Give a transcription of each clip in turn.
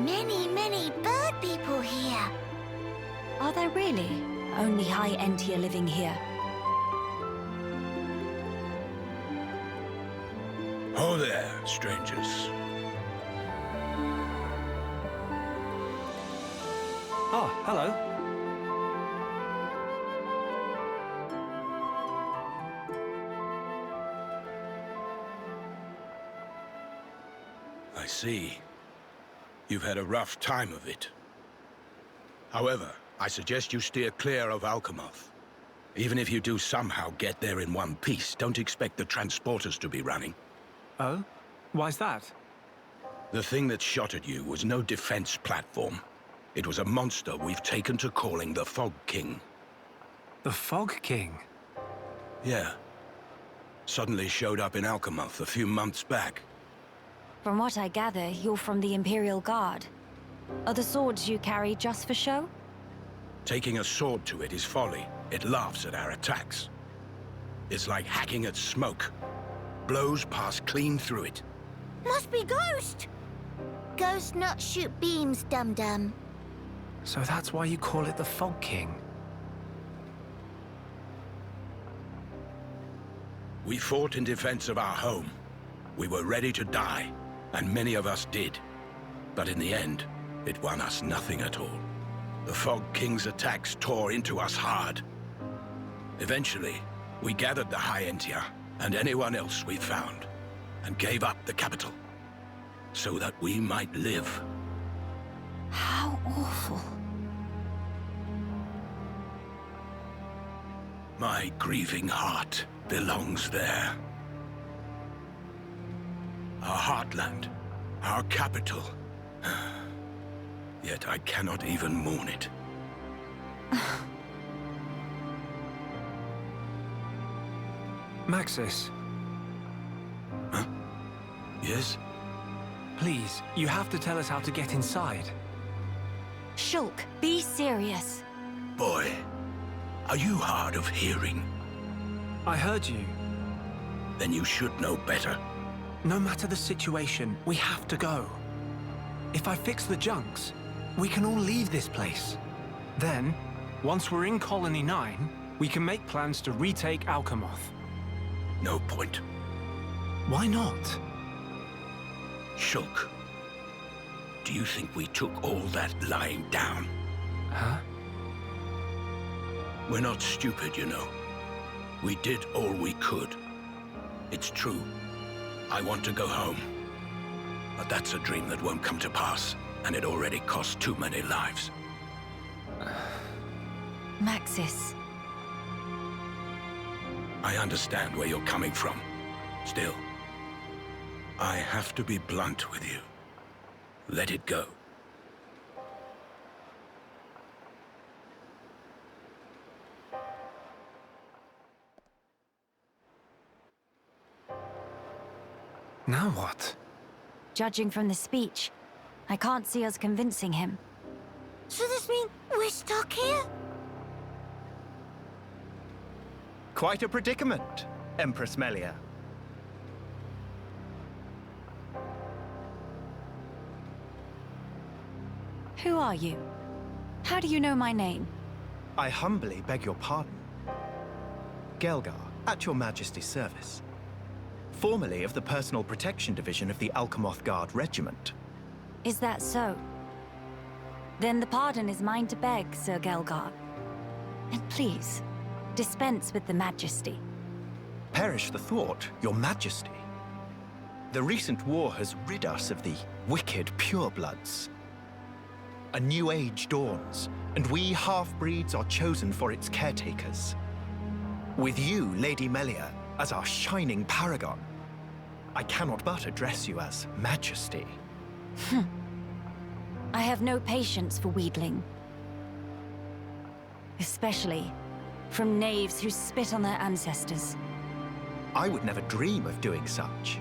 many, many bird people here. Are there really only High Entia living here? Oh there, strangers. Oh, hello. I see. You've had a rough time of it. However, I suggest you steer clear of Alcamoth. Even if you do somehow get there in one piece, don't expect the transporters to be running. Oh? Why's that? The thing that shot at you was no defense platform. It was a monster we've taken to calling the Fog King. The Fog King? Yeah. Suddenly showed up in Alcamoth a few months back. From what I gather, you're from the Imperial Guard. Are the swords you carry just for show? Taking a sword to it is folly. It laughs at our attacks. It's like hacking at smoke. Blows pass clean through it. Must be Ghost! Ghost not shoot beams, dum-dum. So that's why you call it the Fog King? We fought in defense of our home. We were ready to die, and many of us did. But in the end, it won us nothing at all. The Fog King's attacks tore into us hard. Eventually, we gathered the High Entia and anyone else we found, and gave up the capital, so that we might live. How awful. My grieving heart belongs there. Our heartland, our capital. Yet I cannot even mourn it. Maxis, Huh? Yes? please, you have to tell us how to get inside. Shulk, be serious. Boy, are you hard of hearing? I heard you. Then you should know better. No matter the situation, we have to go. If I fix the junks, we can all leave this place. Then, once we're in Colony 9, we can make plans to retake Alcamoth. No point. Why not? Shulk, do you think we took all that lying down? Huh? We're not stupid, you know. We did all we could. It's true. I want to go home. But that's a dream that won't come to pass, and it already cost too many lives. Maxis. I understand where you're coming from. Still, I have to be blunt with you. Let it go. Now what? Judging from the speech, I can't see us convincing him. So this mean we're stuck here? Quite a predicament, Empress Melia. Who are you? How do you know my name? I humbly beg your pardon. Gelgar, at your Majesty's service. Formerly of the Personal Protection Division of the Alcamoth Guard Regiment. Is that so? Then the pardon is mine to beg, Sir Gelgar. And please, dispense with the Majesty. Perish the thought, your Majesty. The recent war has rid us of the wicked purebloods. A new age dawns, and we half-breeds are chosen for its caretakers. With you, Lady Melia, as our shining paragon, I cannot but address you as Majesty. I have no patience for wheedling. Especially from knaves who spit on their ancestors. I would never dream of doing such.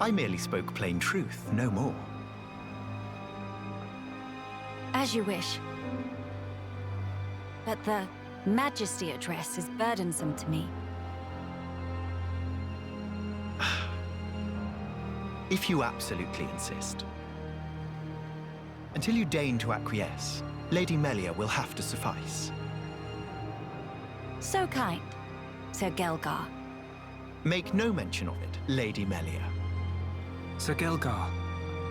I merely spoke plain truth, no more. As you wish. But the Majesty address is burdensome to me. If you absolutely insist. Until you deign to acquiesce, Lady Melia will have to suffice. So kind, Sir Gelgar. Make no mention of it, Lady Melia. Sir Gelgar,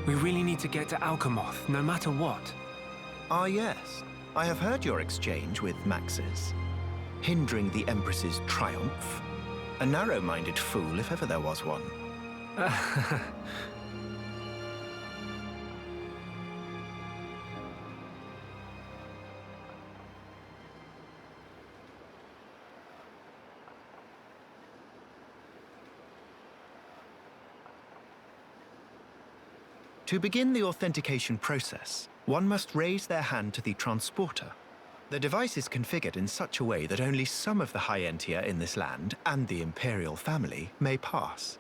we really need to get to Alcamoth, no matter what. Ah, yes. I have heard your exchange with Maxis. Hindering the Empress's triumph. A narrow-minded fool, if ever there was one. To begin the authentication process, one must raise their hand to the transporter. The device is configured in such a way that only some of the High Entia in this land and the Imperial family may pass.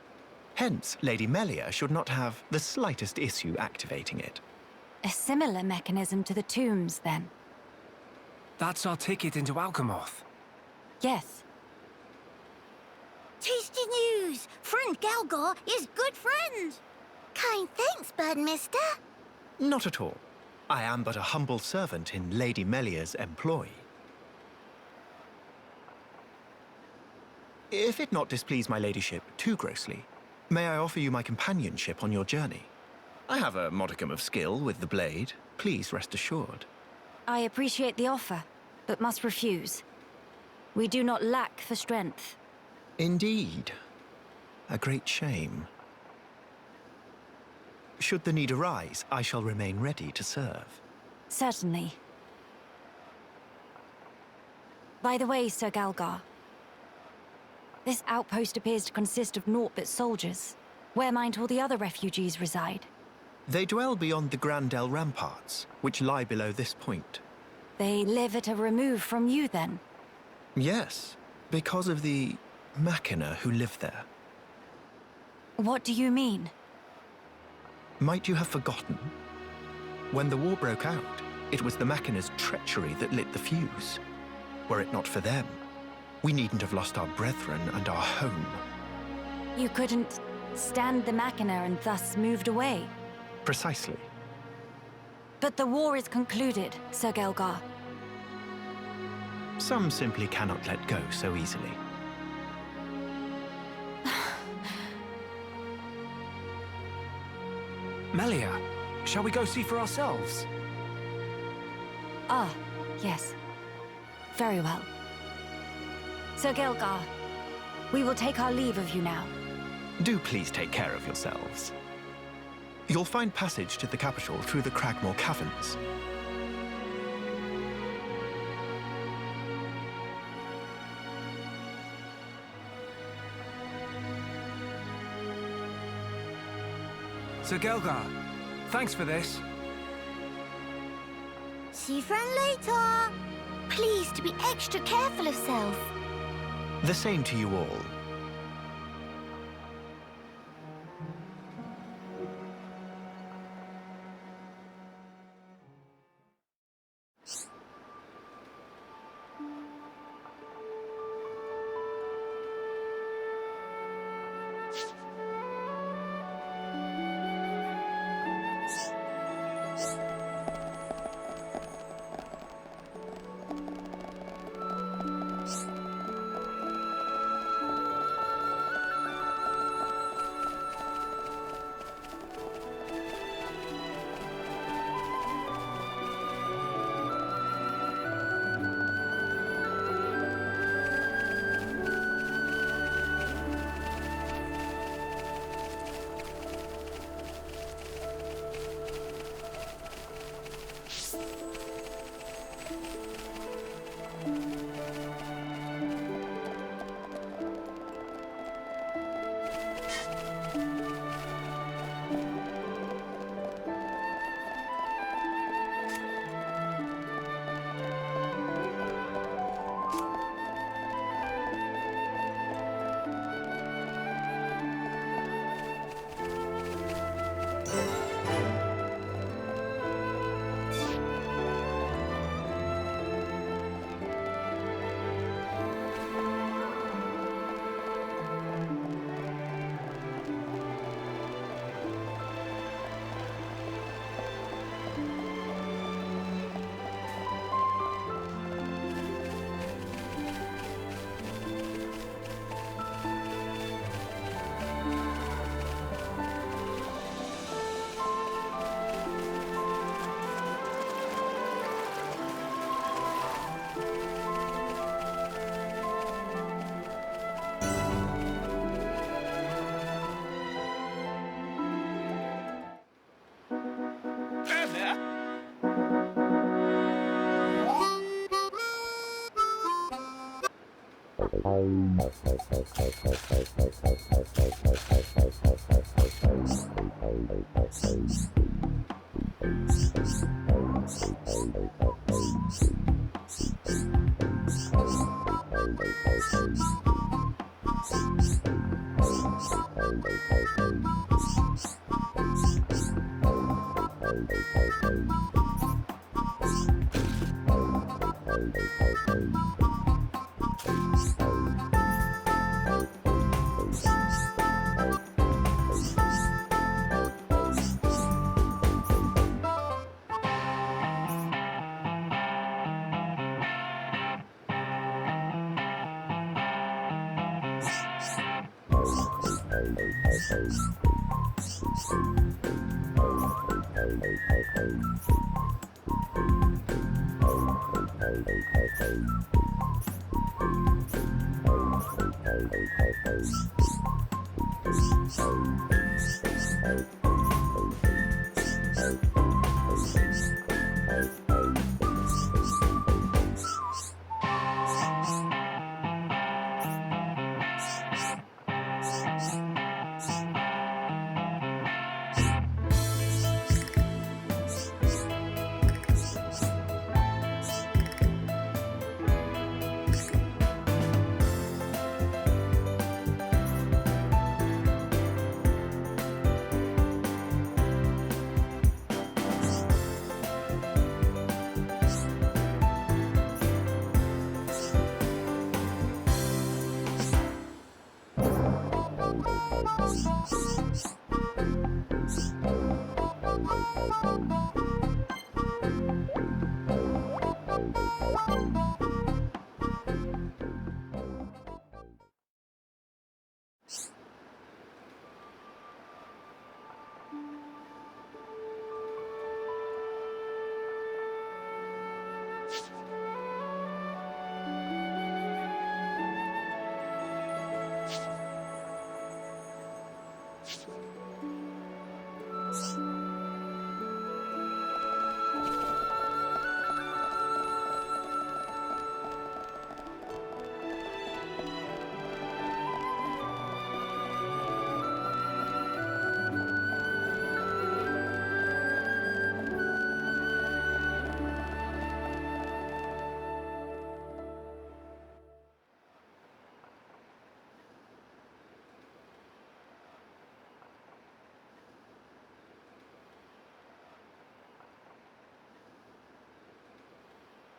Hence, Lady Melia should not have the slightest issue activating it. A similar mechanism to the tombs, then. That's our ticket into Alcamoth. Yes. Tasty news! Friend Gelgar is good friend! Kind thanks, Birdmister. Not at all. I am but a humble servant in Lady Melia's employ. If it not displease my ladyship too grossly, may I offer you my companionship on your journey? I have a modicum of skill with the blade. Please rest assured. I appreciate the offer, but must refuse. We do not lack for strength. Indeed. A great shame. Should the need arise, I shall remain ready to serve. Certainly. By the way, Sir Galgar, this outpost appears to consist of naught but soldiers. Where might all the other refugees reside? They dwell beyond the Grandel ramparts, which lie below this point. They live at a remove from you, then? Yes, because of the Machina who live there. What do you mean? Might you have forgotten? When the war broke out, it was the Machina's treachery that lit the fuse. Were it not for them, we needn't have lost our brethren and our home. You couldn't stand the Machina and thus moved away? Precisely. But the war is concluded, Sir Gelgar. Some simply cannot let go so easily. Melia, shall we go see for ourselves? Ah, yes. Very well. Sir Gelgar, we will take our leave of you now. Do please take care of yourselves. You'll find passage to the capital through the Cragmore Caverns. Sir Gelgar, thanks for this. See friend later. Please to be extra careful of self. The same to you all.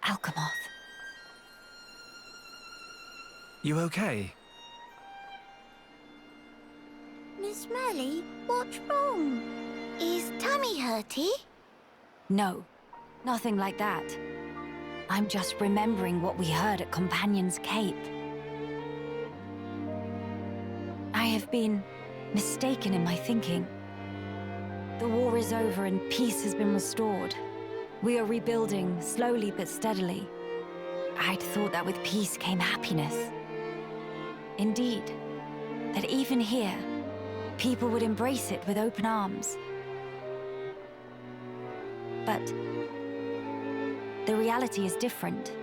Alcamoth. You okay? Miss Melly, what's wrong? Is tummy hurty? No, nothing like that. I'm just remembering what we heard at Companion's Cape. I have been mistaken in my thinking. The war is over and peace has been restored. We are rebuilding, slowly but steadily. I'd thought that with peace came happiness. Indeed, that even here, people would embrace it with open arms. But the reality is different.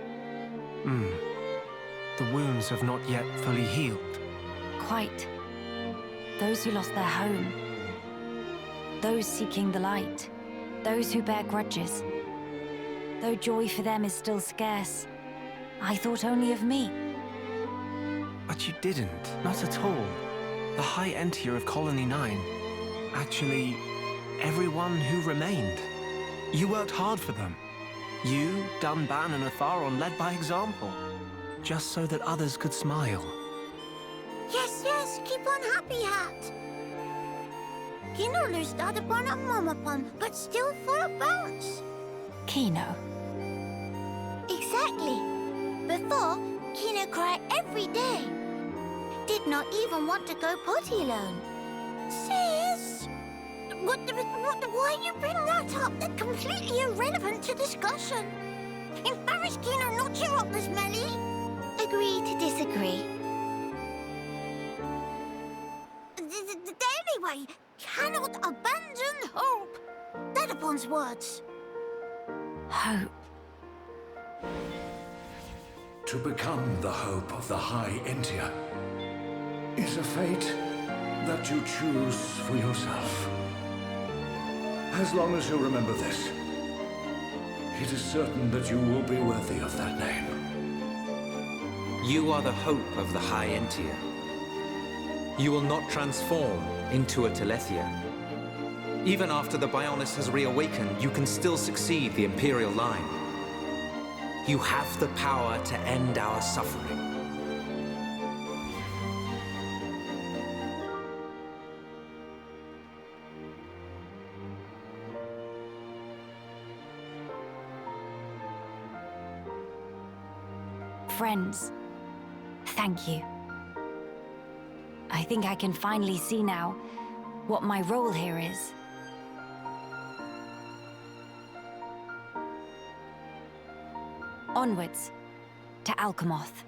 The wounds have not yet fully healed. Quite. Those who lost their home. Those seeking the light. Those who bear grudges. Though joy for them is still scarce, I thought only of me. But you didn't. Not at all. The High Entier of Colony 9. Actually, everyone who remained. You worked hard for them. You, Dunban, and Atharon led by example. Just so that others could smile. Yes, yes, keep on happy, Hat. Kino lustade på en mamapon, but still full of bounce. Kino. Exactly. Before, Kino cried every day. Did not even want to go potty alone. Sis? Why you bring that up? That's completely irrelevant to discussion. Embarrass Kino not cheer up this Melly. Agree to disagree. Anyway, cannot abandon hope. Dadapon's words. Hope. To become the hope of the High Entia is a fate that you choose for yourself. As long as you remember this, it is certain that you will be worthy of that name. You are the hope of the High Entia. You will not transform into a Telethia. Even after the Bionis has reawakened, you can still succeed the Imperial line. You have the power to end our suffering. Friends, thank you. I think I can finally see now what my role here is. Onwards to Alcamoth.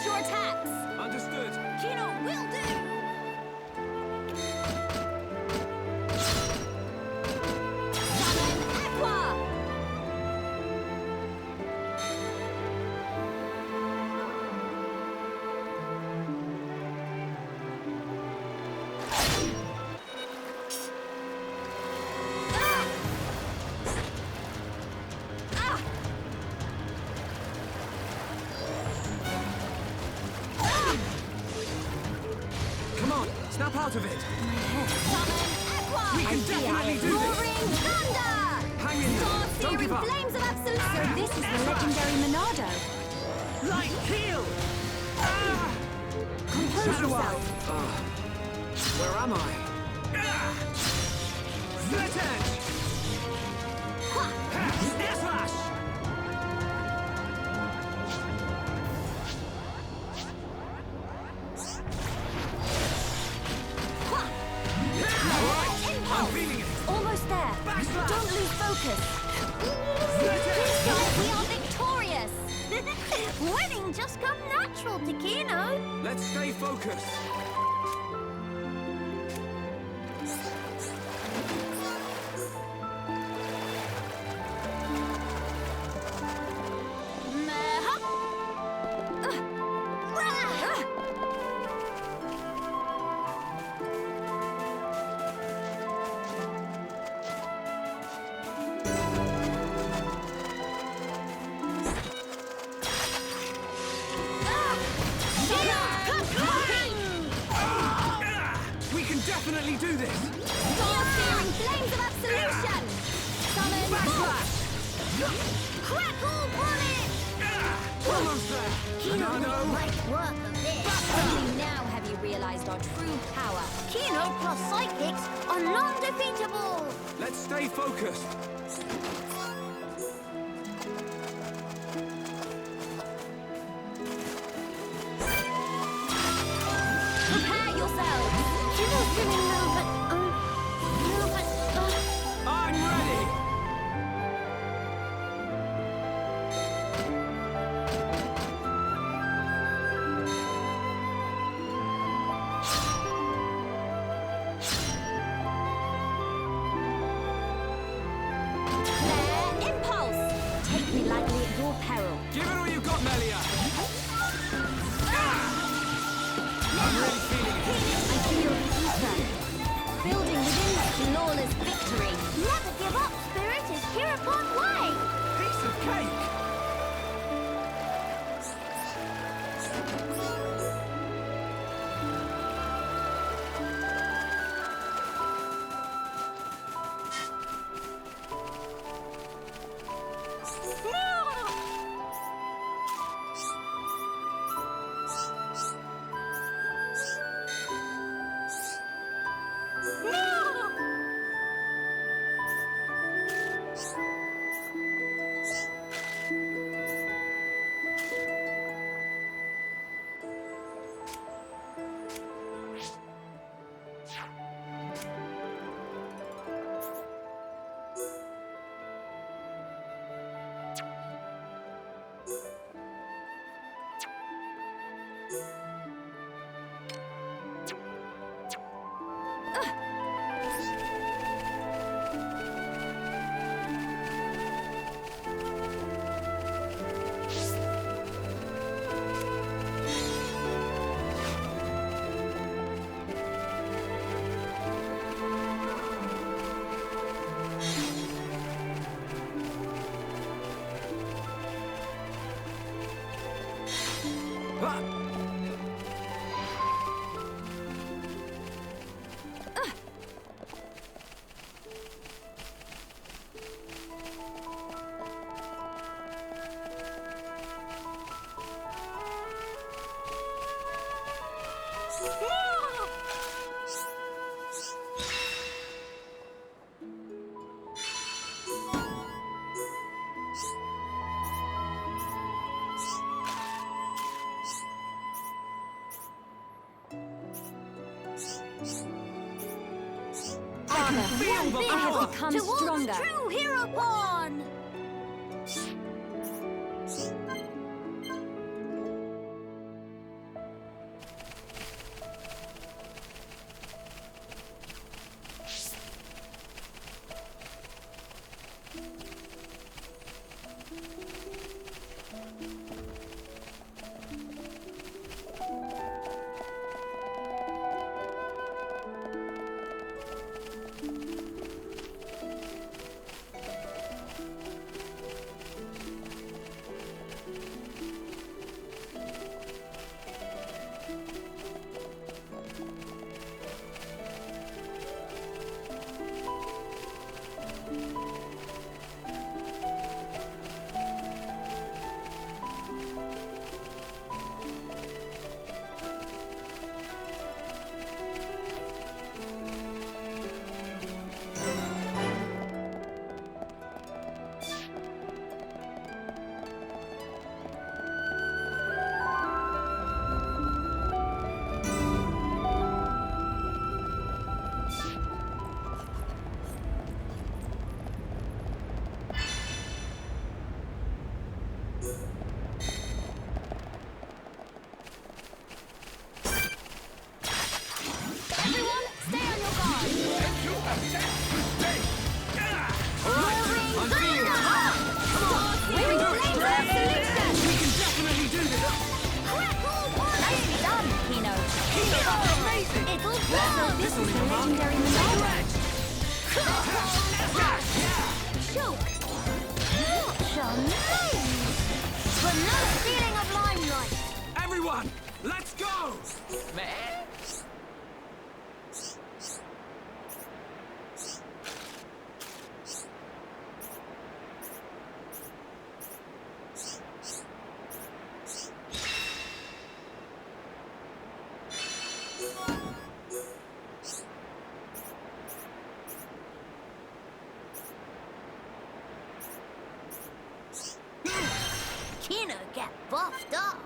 Your attacks! Understood. Kino will do! Summon Aqua! Snap out of it! Summon Aqua! We can definitely do this! Roaring Thunder! Hang in there! Star Don't give Searing up! Flames of Absolute! So this is the legendary Monado. Light keel! Compose yourself. Where am I? Split edge! Air slash! I'm feeling it! Almost there. Backslash! Don't lose focus. Looks like we are victorious! Winning just come natural to Kino! Let's stay focused. Definitely do this! Star Searing Flames of Absolution! Summon Bolt! Crackle Bullet! Almost there! Kino Monado! might work of this! Only now have you realized our true power. Kino plus Psychics are non-defeatable! Let's stay focused. Prepare yourselves! Kino's feeling a little bit, I'm ready! Flare Impulse! Take me lightly at your Give it all you got, Melia! I'm really feeling it. I feel the ether. Building within me flawless victory. Never give up, Spirit is Hereupon way. Piece of cake! One big I have walk become towards stronger. true Hereupon. This is the legendary Menorah. Choke. Such a nose. But no stealing of limelight. Everyone, let's go! Kino get buffed up.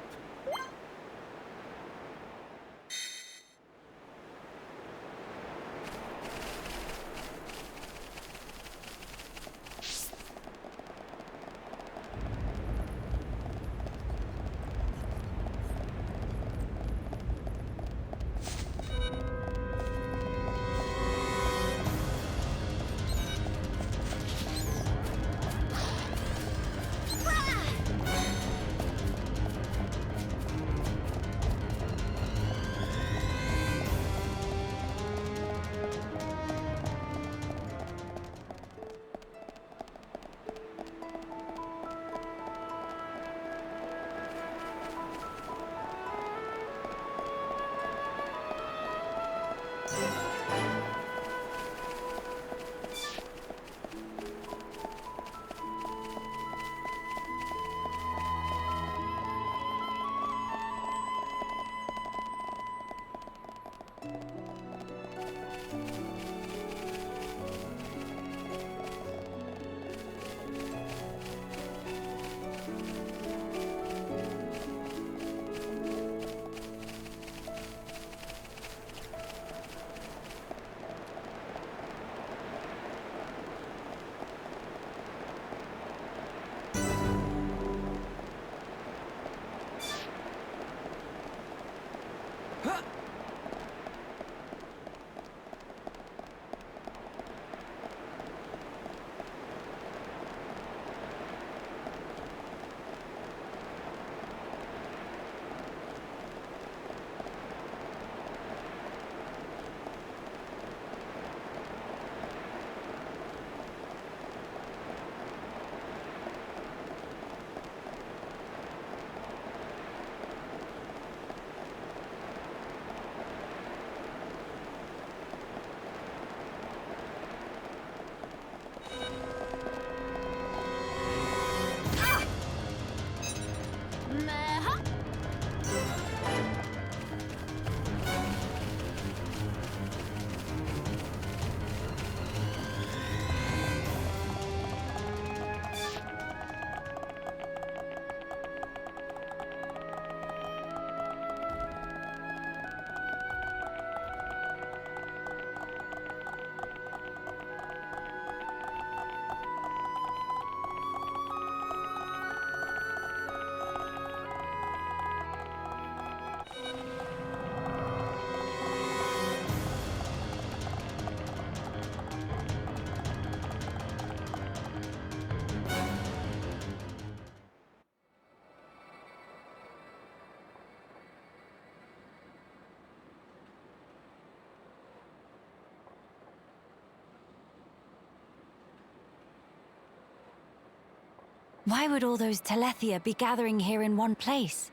Why would all those Telethia be gathering here in one place?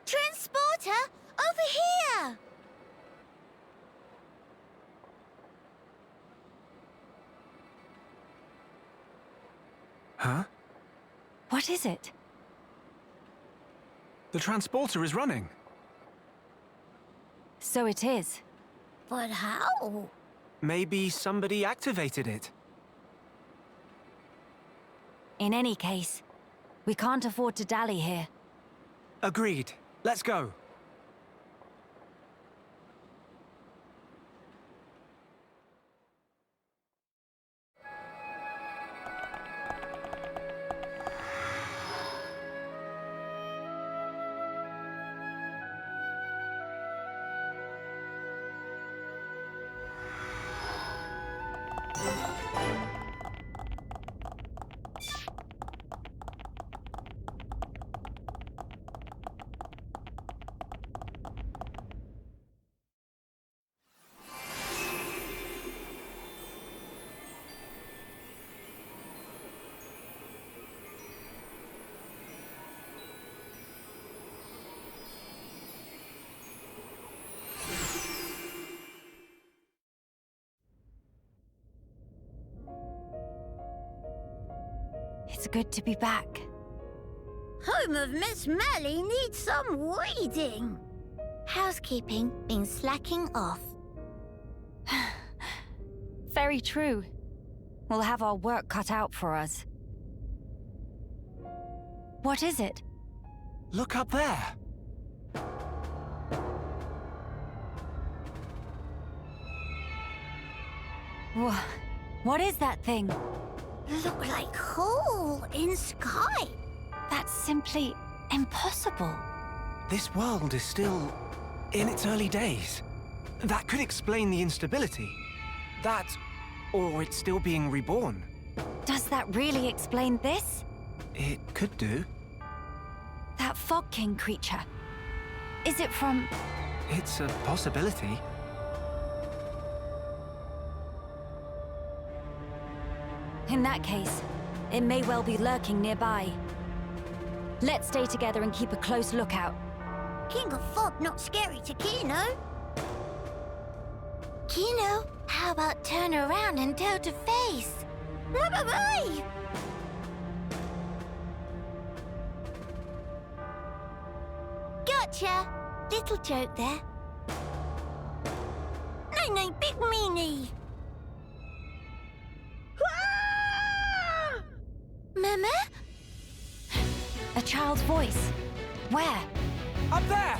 Transporter, over here! Huh? What is it? The transporter is running. So it is. But how? Maybe somebody activated it. In any case, we can't afford to dally here. Agreed. Let's go. It's good to be back. Home of Miss Melly needs some weeding. Housekeeping been slacking off. Very true. We'll have our work cut out for us. What is it? Look up there. What is that thing? Look like hole in sky. That's simply impossible. This world is still in its early days. That could explain the instability. That, or it's still being reborn. Does that really explain this? It could do. That Fog King creature. Is it from... It's a possibility. In that case, it may well be lurking nearby. Let's stay together and keep a close lookout. King of Fog not scary to Kino. Kino, how about turn around and toe to face? Bye-bye! Gotcha! Little joke there. No, big meanie! Mama? A child's voice. Where? Up there!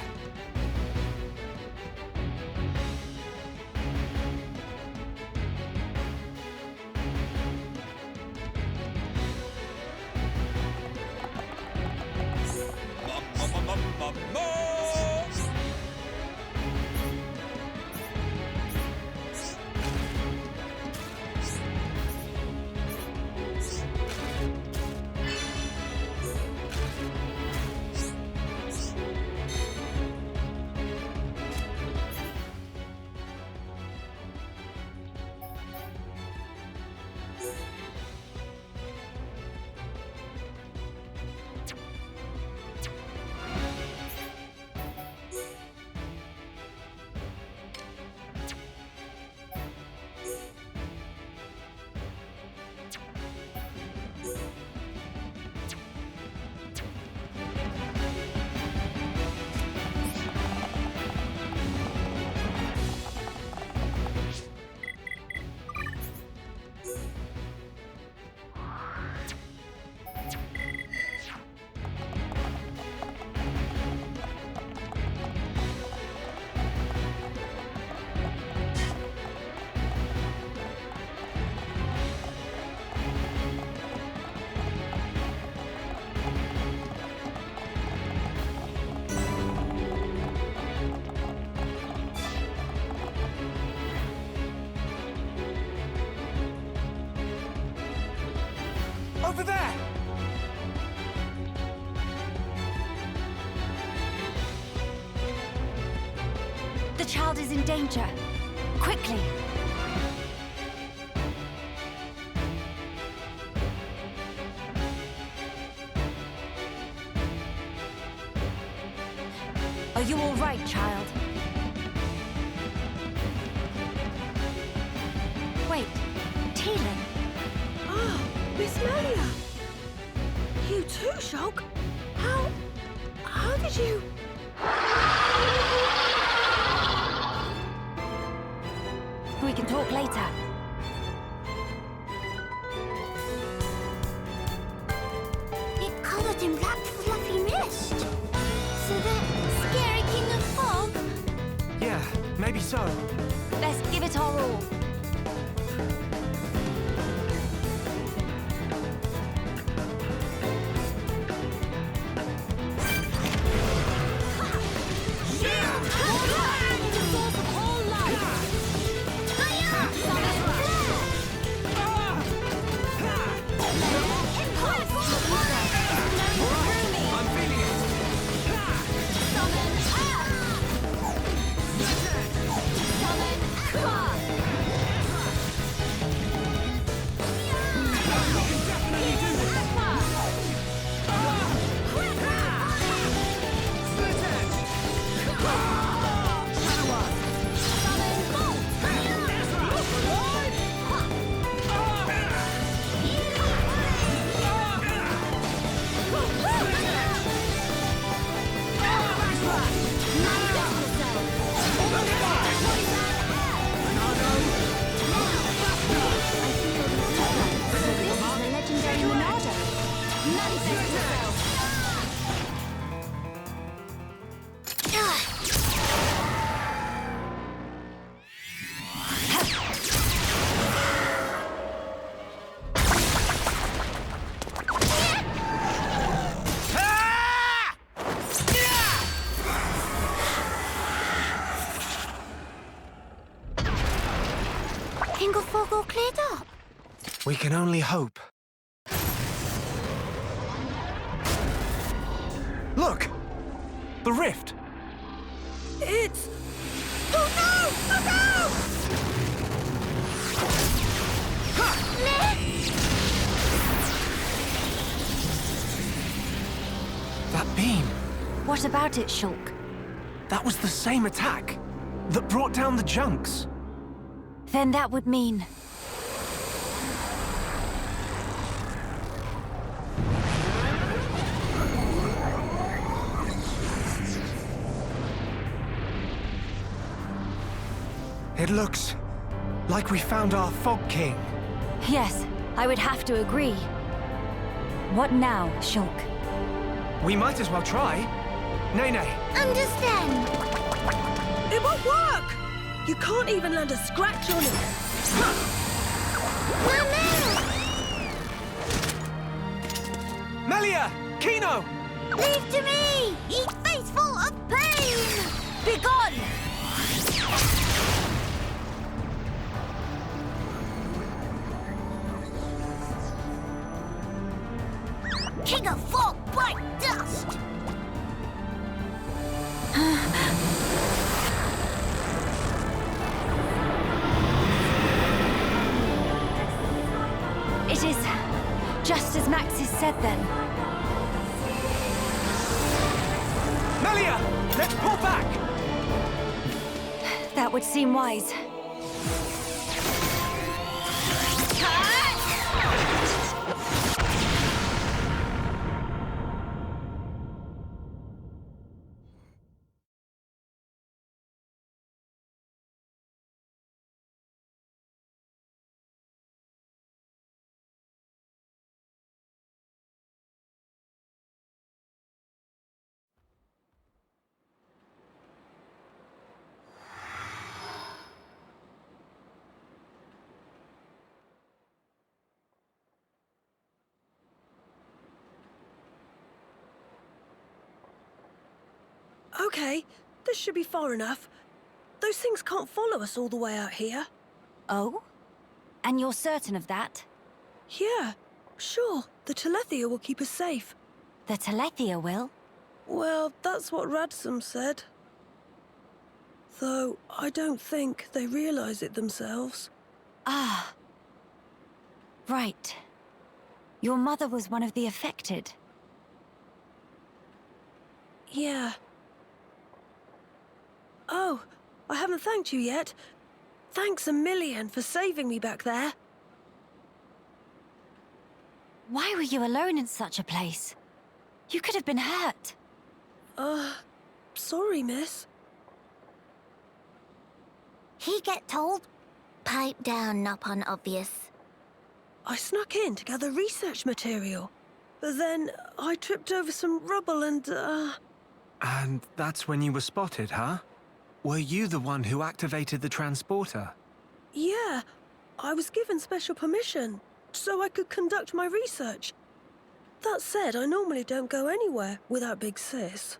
Over there! The child is in danger. Quickly! Are you all right, child? Wait, Teelan. Miss Melia! You too, Shulk? How did you... We can talk later. It covered in black fluffy mist. So that scary king of fog? Yeah, maybe so. Let's give it our all. King of Fog all cleared up? We can only hope. Look! The rift! It's... Oh no! Oh no! That beam! What about it, Shulk? That was the same attack that brought down the junks. Then that would mean... It looks like we found our Fog King. Yes, I would have to agree. What now, Shulk? We might as well try. Nene. Understand? It won't work! You can't even land a scratch on it. Mama! Melia! Kino! Leave to me! Ye faithful of pain! Begone! King of Fog, bright dust! It is just as Maxis said then. Melia! Let's pull back! That would seem wise. Okay, this should be far enough. Those things can't follow us all the way out here. Oh? And you're certain of that? Yeah, sure. The Telethia will keep us safe. The Telethia will? Well, that's what Radsum said. Though, I don't think they realize it themselves. Ah. Right. Your mother was one of the affected. Yeah. Oh, I haven't thanked you yet. Thanks a million for saving me back there. Why were you alone in such a place? You could have been hurt. Sorry, miss. He get told? Pipe down, not unobvious. I snuck in to gather research material. But then I tripped over some rubble and, And that's when you were spotted, huh? Were you the one who activated the transporter? Yeah, I was given special permission, so I could conduct my research. That said, I normally don't go anywhere without Big Sis.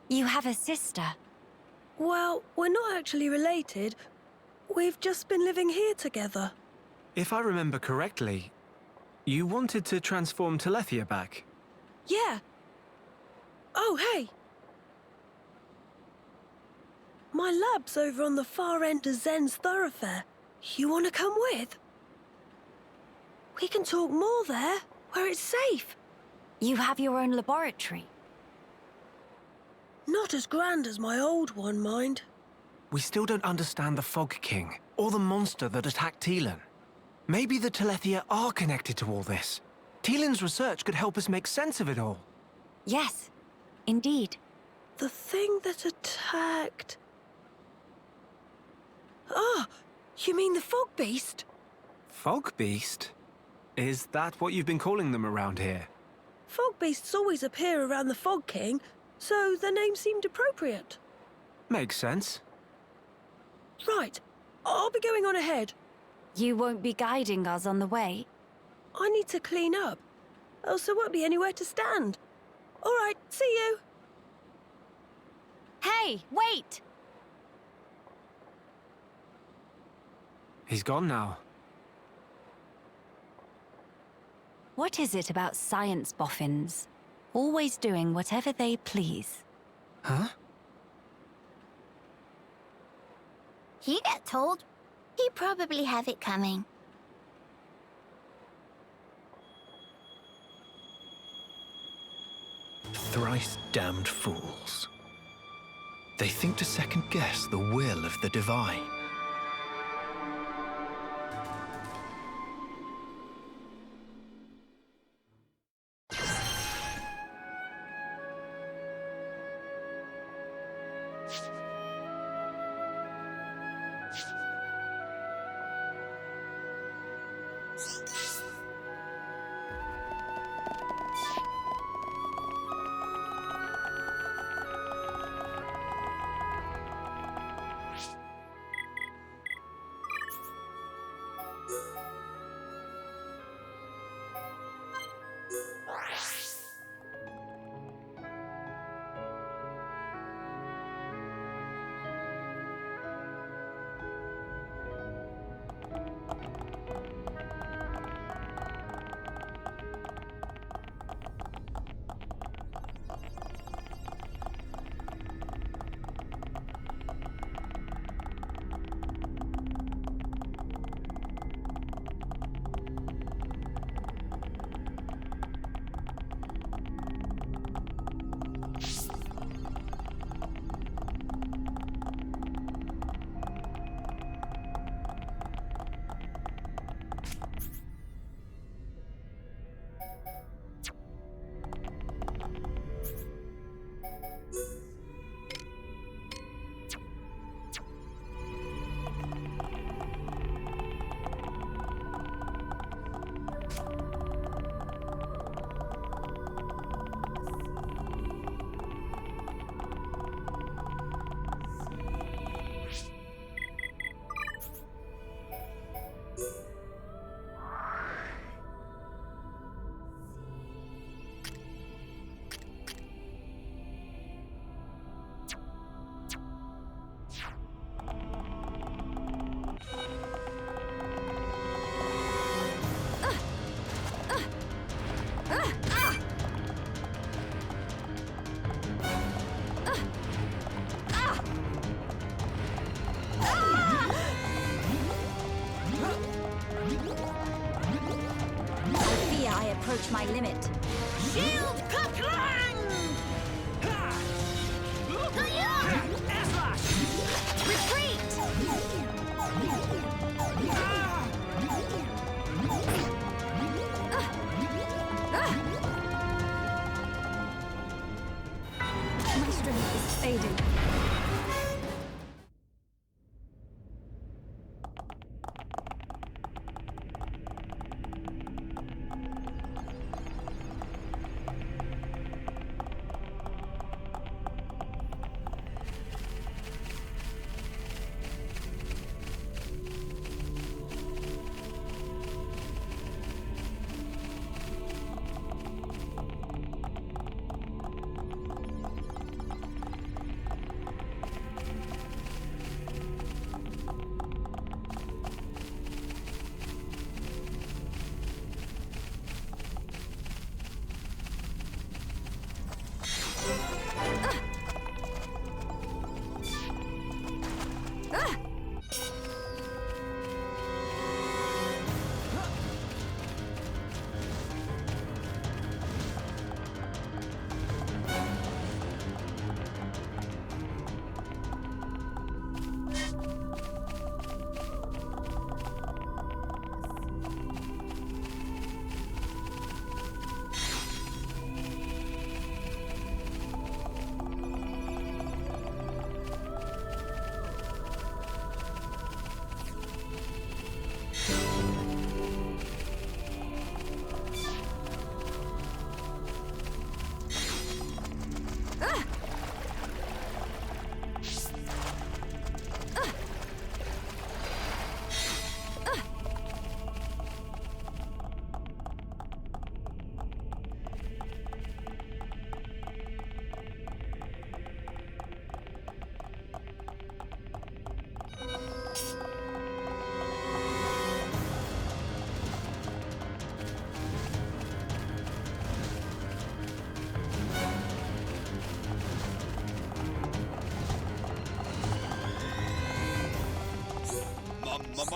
You have a sister. Well, we're not actually related. We've just been living here together. If I remember correctly, you wanted to transform Telethia back. Yeah. Oh, hey! My lab's over on the far end of Zen's thoroughfare. You want to come with? We can talk more there, where it's safe. You have your own laboratory. Not as grand as my old one, mind. We still don't understand the Fog King, or the monster that attacked Teelan. Maybe the Telethia are connected to all this. Teelan's research could help us make sense of it all. Yes, indeed. The thing that attacked... Ah, you mean the Fog Beast? Fog Beast? Is that what you've been calling them around here? Fog Beasts always appear around the Fog King, so the name seemed appropriate. Makes sense. Right, I'll be going on ahead. You won't be guiding us on the way? I need to clean up, else there won't be anywhere to stand. All right, see you. Hey, wait! He's gone now. What is it about science boffins? Always doing whatever they please. Huh? He get told? He probably have it coming. Thrice damned fools. They think to second-guess the will of the divine. Approach my limit. Shield Kaklang! Retreat! My strength is fading.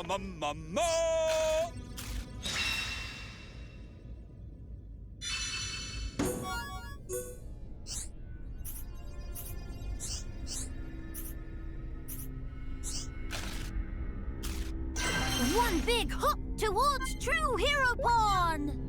Mamma! One big hop towards true hero porn!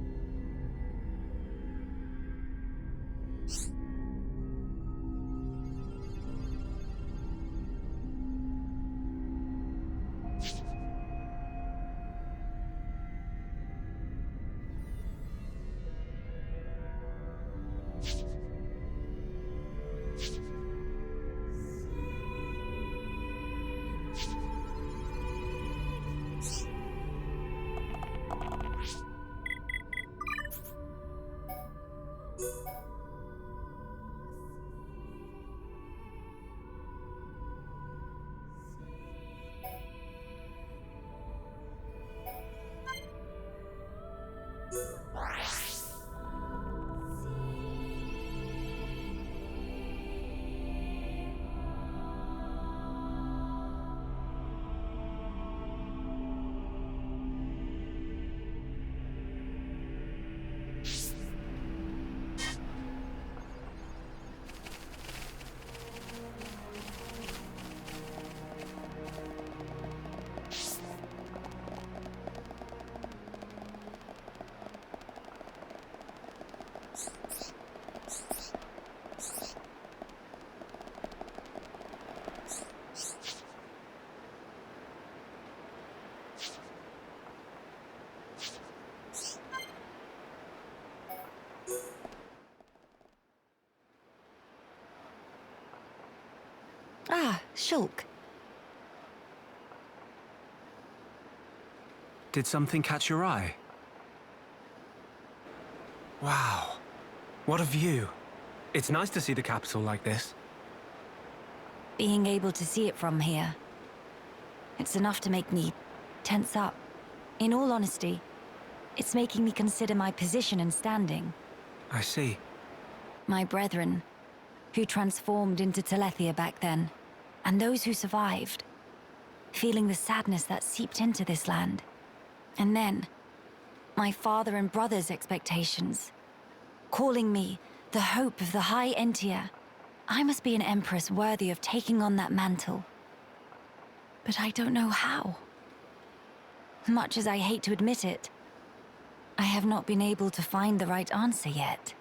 Ah, Shulk. Did something catch your eye? Wow. What a view. It's nice to see the capital like this. Being able to see it from here, it's enough to make me tense up. In all honesty, it's making me consider my position and standing. I see. My brethren, who transformed into Telethia back then, and those who survived, feeling the sadness that seeped into this land. And then, my father and brother's expectations, calling me the hope of the High Entia. I must be an empress worthy of taking on that mantle. But I don't know how. Much as I hate to admit it, I have not been able to find the right answer yet.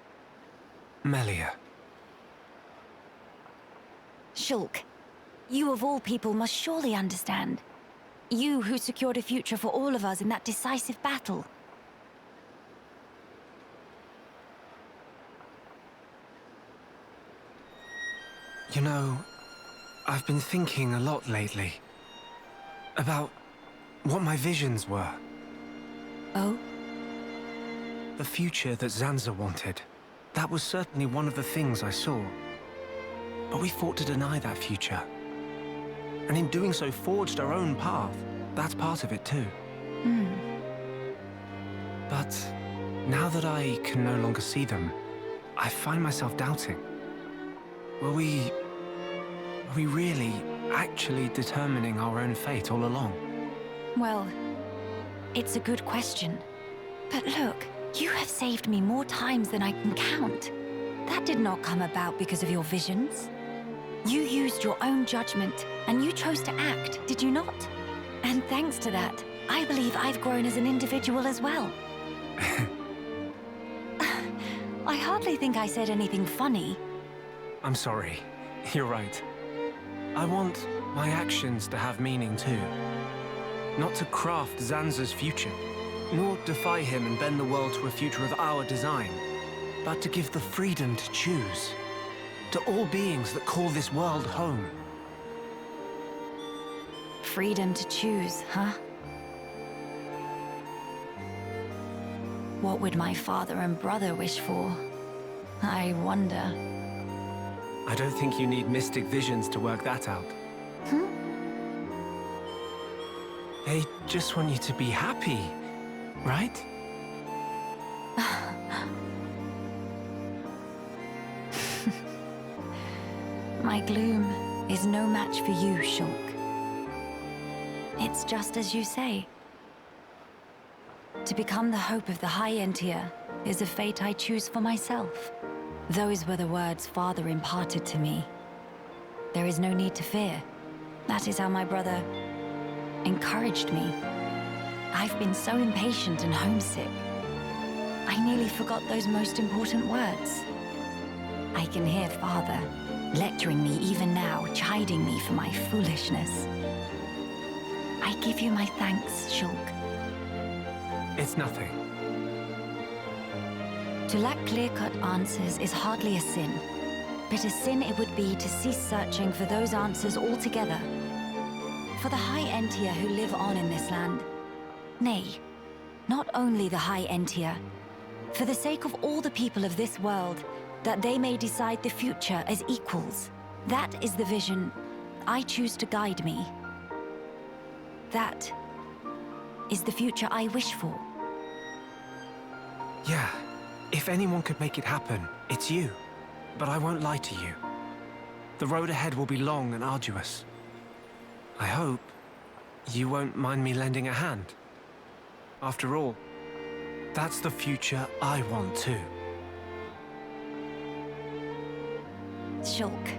Melia. Shulk, you of all people must surely understand. You who secured a future for all of us in that decisive battle. You know, I've been thinking a lot lately about what my visions were. Oh? The future that Zanza wanted. That was certainly one of the things I saw. But we fought to deny that future. And in doing so, forged our own path. That's part of it too. But now that I can no longer see them, I find myself doubting. Were we really actually determining our own fate all along? Well, it's a good question. But look, you have saved me more times than I can count. That did not come about because of your visions. You used your own judgment, and you chose to act, did you not? And thanks to that, I believe I've grown as an individual as well. I hardly think I said anything funny. I'm sorry. You're right. I want my actions to have meaning too. Not to craft Zanza's future, nor defy him and bend the world to a future of our design, but to give the freedom to choose. To all beings that call this world home. Freedom to choose, huh? What would my father and brother wish for? I wonder. I don't think you need mystic visions to work that out. They just want you to be happy, right? My gloom is no match for you, Shulk. It's just as you say. To become the hope of the High Entia is a fate I choose for myself. Those were the words Father imparted to me. There is no need to fear. That is how my brother encouraged me. I've been so impatient and homesick. I nearly forgot those most important words. I can hear Father lecturing me even now, chiding me for my foolishness. I give you my thanks, Shulk. It's nothing. To lack clear-cut answers is hardly a sin, but a sin it would be to cease searching for those answers altogether. For the High Entia who live on in this land. Nay, not only the High Entia. For the sake of all the people of this world, that they may decide the future as equals. That is the vision I choose to guide me. That is the future I wish for. Yeah, if anyone could make it happen, it's you. But I won't lie to you. The road ahead will be long and arduous. I hope you won't mind me lending a hand. After all, that's the future I want too. Shulk.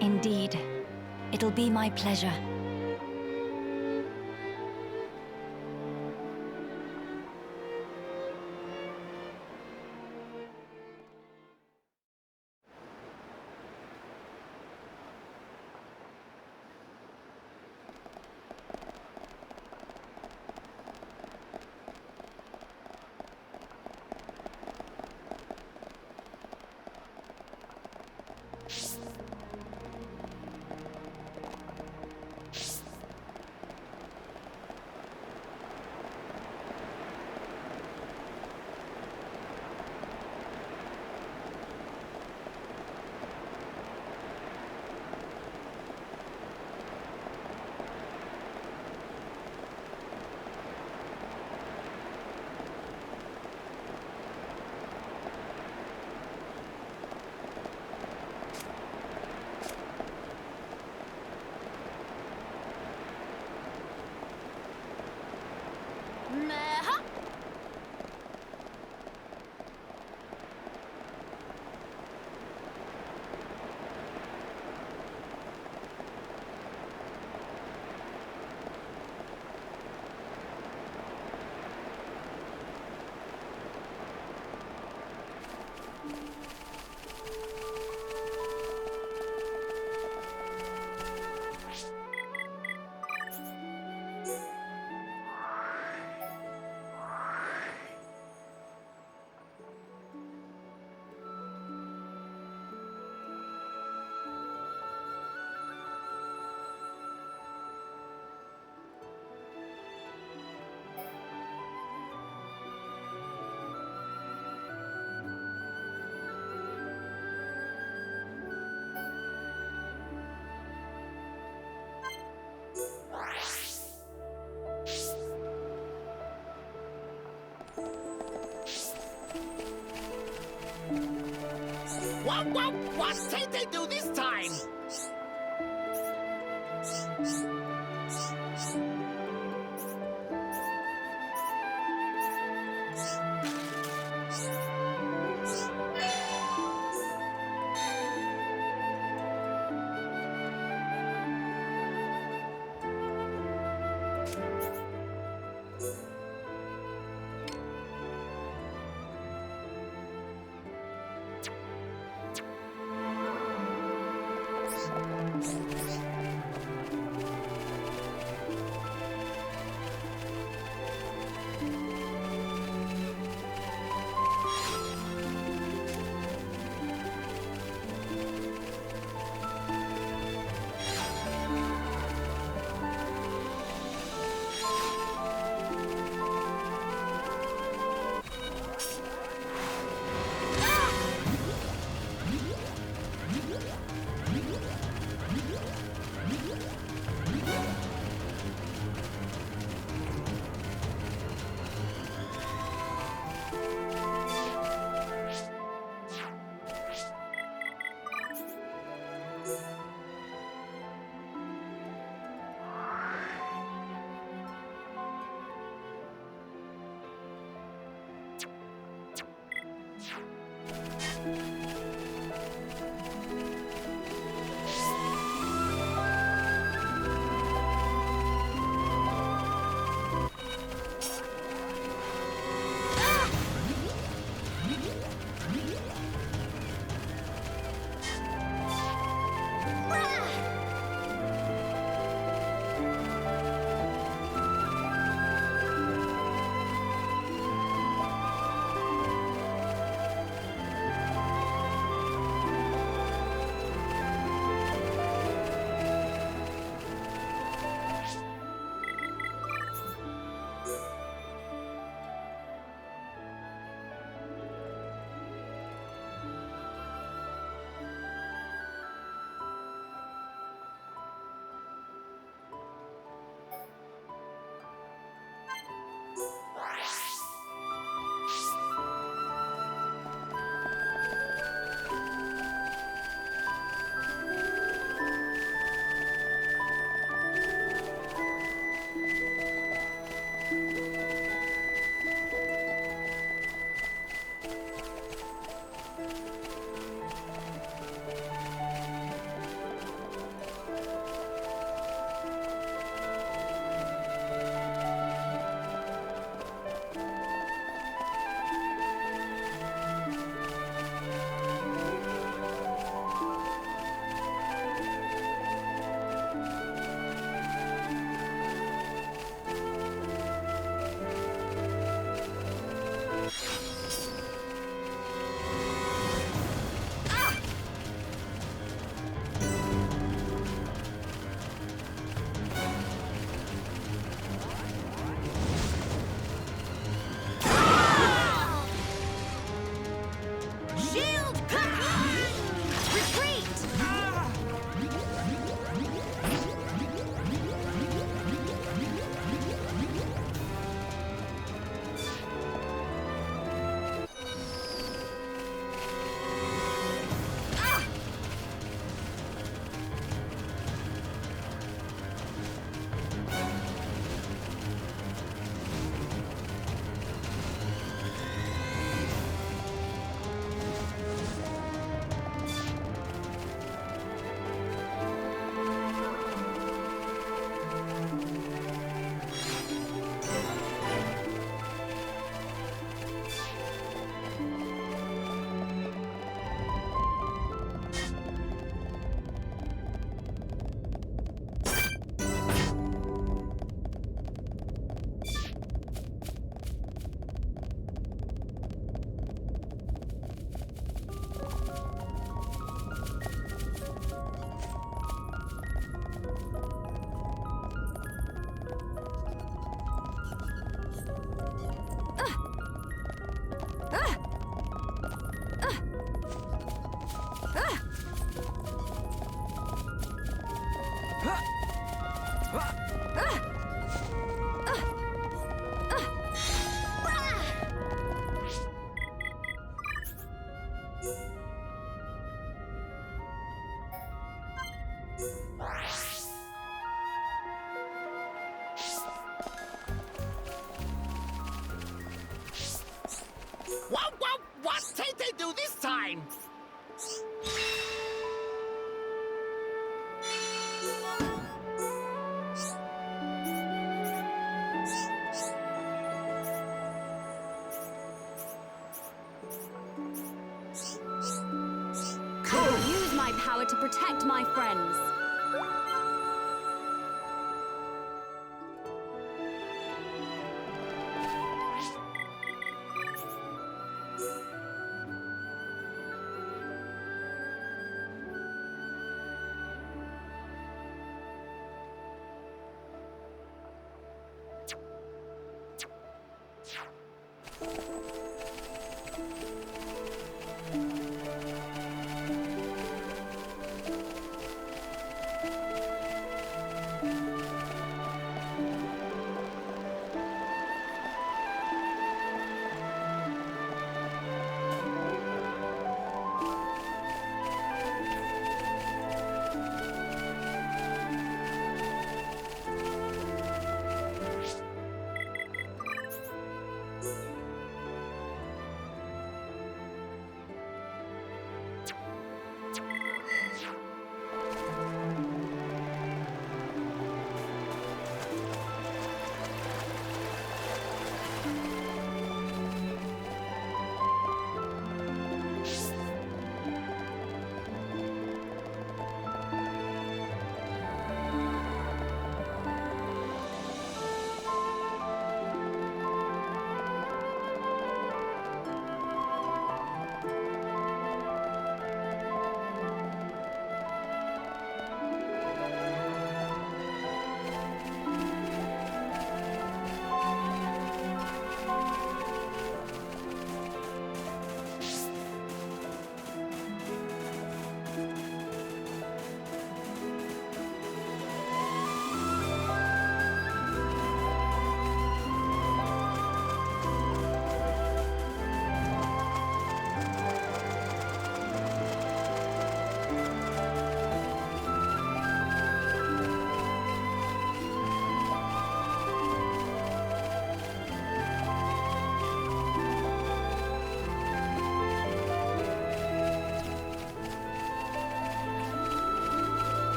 Indeed, it'll be my pleasure. What did they do this time? power to protect my friends.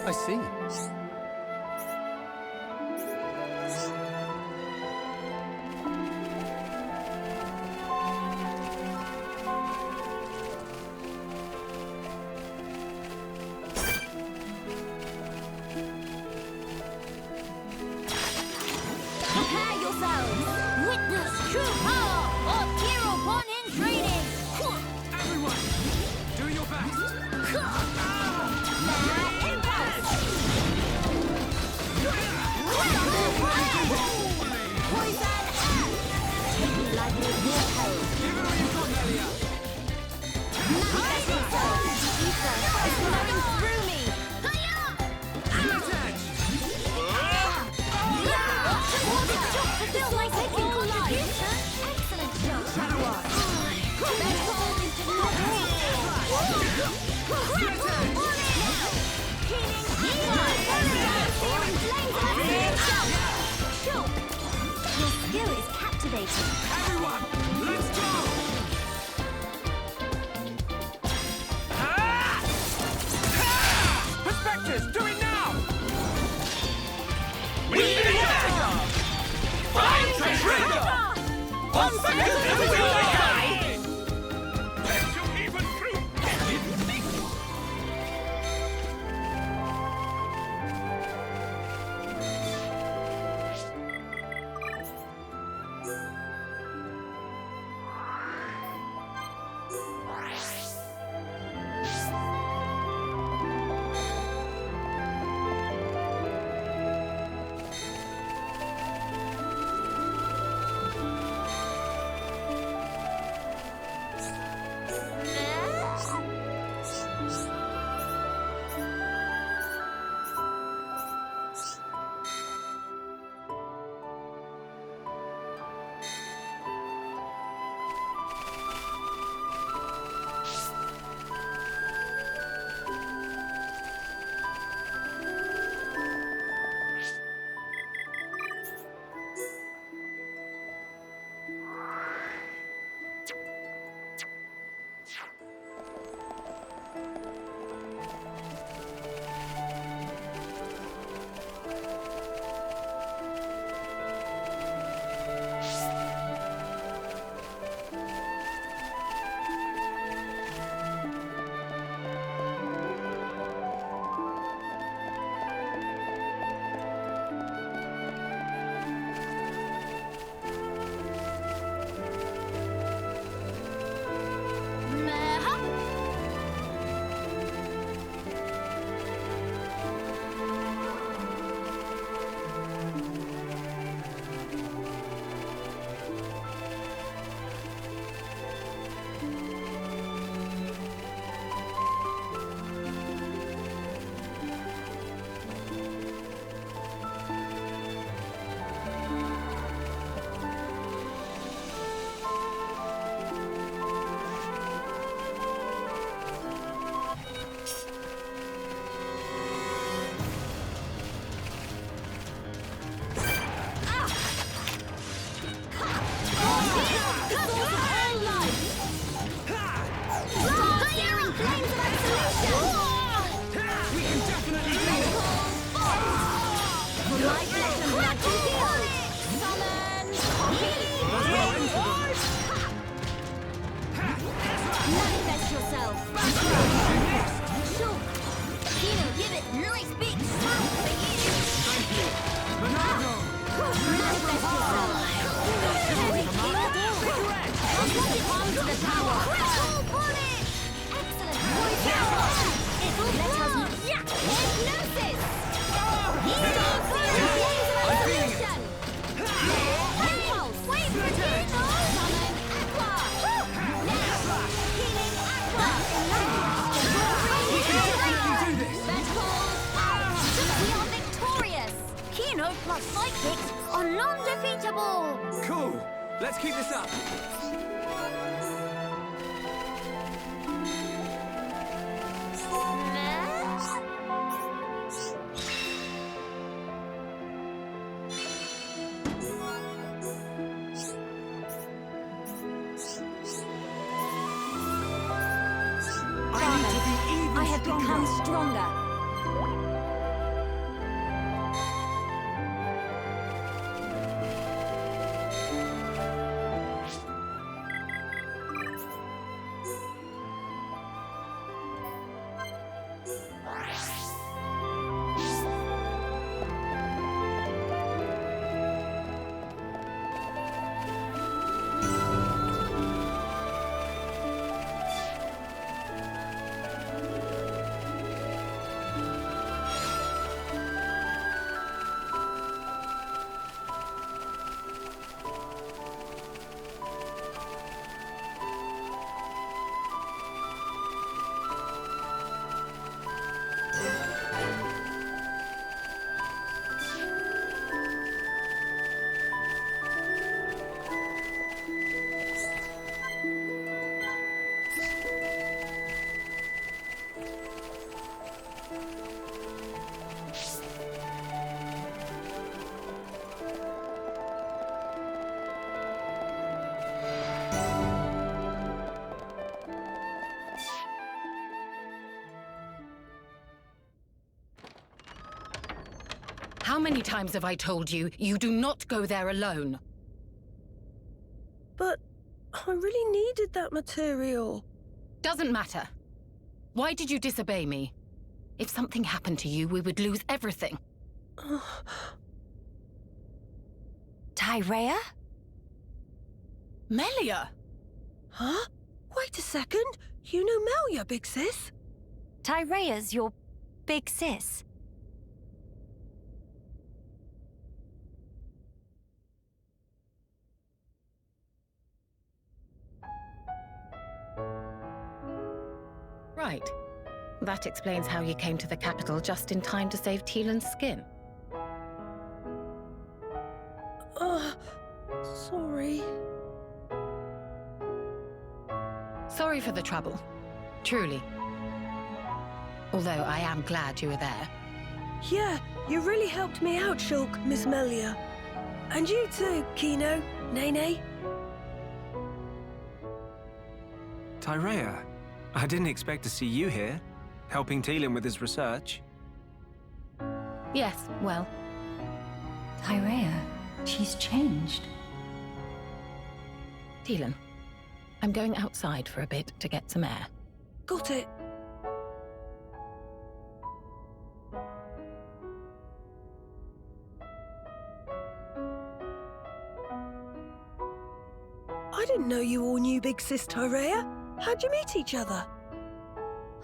I see. Prepare yourselves! Witness true power of hero born in training! Everyone, do your best! Impact! Poison axe! Like a warhead! Give it all you've got, Melia! Manifest yourself! Ether is flowing through me! Split edge! Feel like taking contribution! Excellent job! Shadow Eye! Shulk! Your skill is captivating. Everyone, let's go! Perspectives, do it now! We need it! Find the trigger! 1 second until we die! Let's you even through! Manifest yourself! Shulk! Kino, give it nice big slap for you! Thank you. Monado! Manifest yourself! Heavy Come to the tower! Crystal bullet! Excellent! Let us... Hypnosis! Stop fire! I'm feeling it. Solution! Impulse! Wait for Kino! Summon Aqua! Now! Healing Aqua! We can definitely do this! Battles out! We are victorious! Kino plus sidekicks are non-defeatable! Cool. Let's keep this up. I have become stronger. many times have I told you, you do not go there alone? But I really needed that material. Doesn't matter. Why did you disobey me? If something happened to you, we would lose everything. Tyrea? Melia! Huh? Wait a second. You know Melia, big sis? Tyrea's your big sis. Right. That explains how you came to the capital just in time to save Tielan's skin. Sorry. Sorry for the trouble. Truly. Although I am glad you were there. Yeah, you really helped me out, Shulk, Miss Melia. And you too, Kino, Nene. Tyrea, I didn't expect to see you here, helping Tielan with his research. Yes, well. Tyrea, she's changed. Tielan, I'm going outside for a bit to get some air. Got it. I didn't know you all knew Big Sis Tyrea. How'd you meet each other?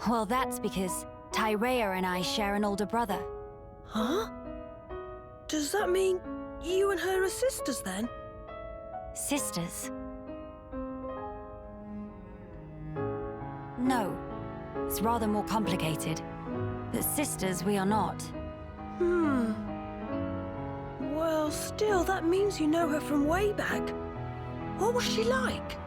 Well, that's because Tyrea and I share an older brother. Huh? Does that mean you and her are sisters then? Sisters? No. It's rather more complicated. But sisters we are not. Well, still, that means you know her from way back. What was she like?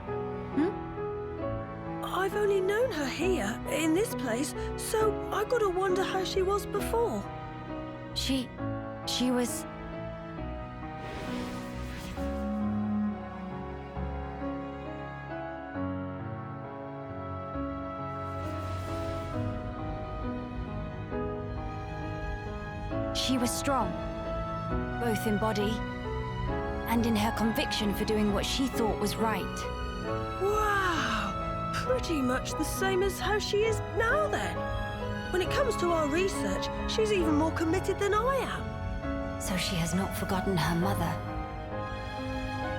I've only known her here, in this place, so I gotta wonder how she was before. She was... She was strong, both in body and in her conviction for doing what she thought was right. Wow! Pretty much the same as how she is now, then. When it comes to our research, she's even more committed than I am. So she has not forgotten her mother.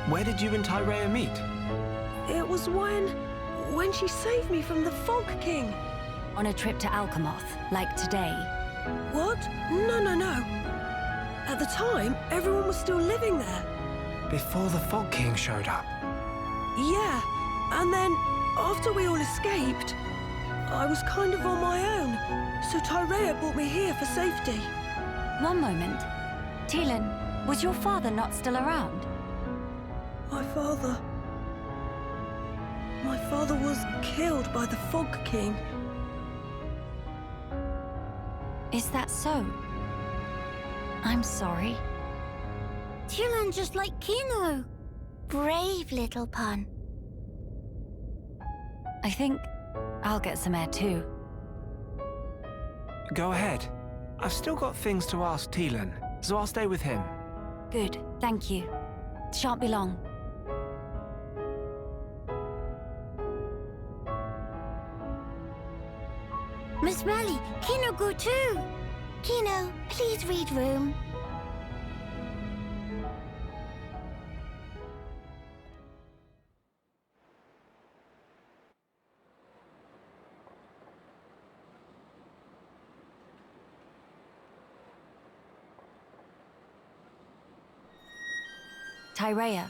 Where did you and Tyrea meet? It was when she saved me from the Fog King. On a trip to Alcamoth, like today. What? No. At the time, everyone was still living there. Before the Fog King showed up? Yeah, and then, after we all escaped, I was kind of on my own, so Tyrea brought me here for safety. One moment. Tielan, was your father not still around? My father was killed by the Fog King. Is that so? I'm sorry. Tielan just like Kino. Brave little pun. I think I'll get some air too. Go ahead. I've still got things to ask Tielan, so I'll stay with him. Good, thank you. Shan't be long. Miss Melly, Kino go too. Kino, please read room. Tyrea.